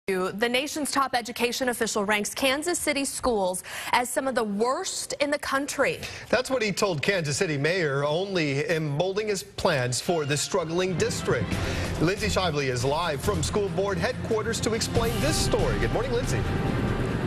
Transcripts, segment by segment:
The nation's top education official ranks Kansas City schools as some of the worst in the country. That's what he told Kansas City Mayor, only emboldening his plans for the struggling district. Lindsay Shively is live from school board headquarters to explain this story. Good morning, Lindsay.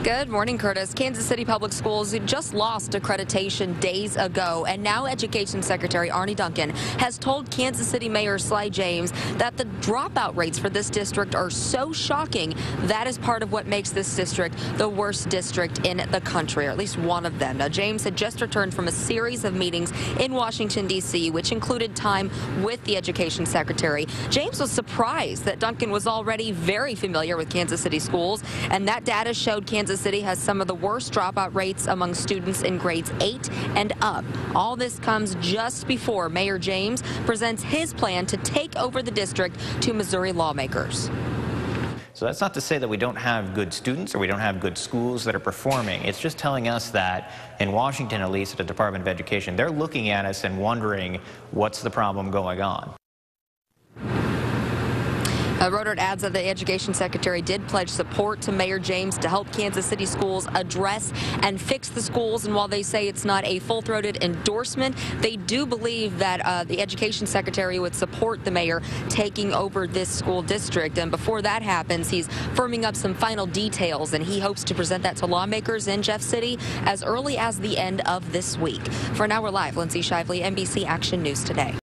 Good morning, Curtis. Kansas City Public Schools just lost accreditation days ago, and now Education Secretary Arne Duncan has told Kansas City Mayor Sly James that the dropout rates for this district are so shocking that is part of what makes this district the worst district in the country, or at least one of them. Now, James had just returned from a series of meetings in Washington, D.C., which included time with the Education Secretary. James was surprised that Duncan was already very familiar with Kansas City schools, and that data showed Kansas City has some of the worst dropout rates among students in grades 8 and up. All this comes just before Mayor James presents his plan to take over the district to Missouri lawmakers. So that's not to say that we don't have good students or we don't have good schools that are performing. It's just telling us that in Washington, at least at the Department of Education, they're looking at us and wondering what's the problem going on. Rodert adds that the Education Secretary did pledge support to Mayor James to help Kansas City schools address and fix the schools. And while they say it's not a full-throated endorsement, they do believe that the Education Secretary would support the mayor taking over this school district. And before that happens, he's firming up some final details, and he hopes to present that to lawmakers in Jeff City as early as the end of this week. For now, we're live. Lindsay Shively, NBC Action News Today.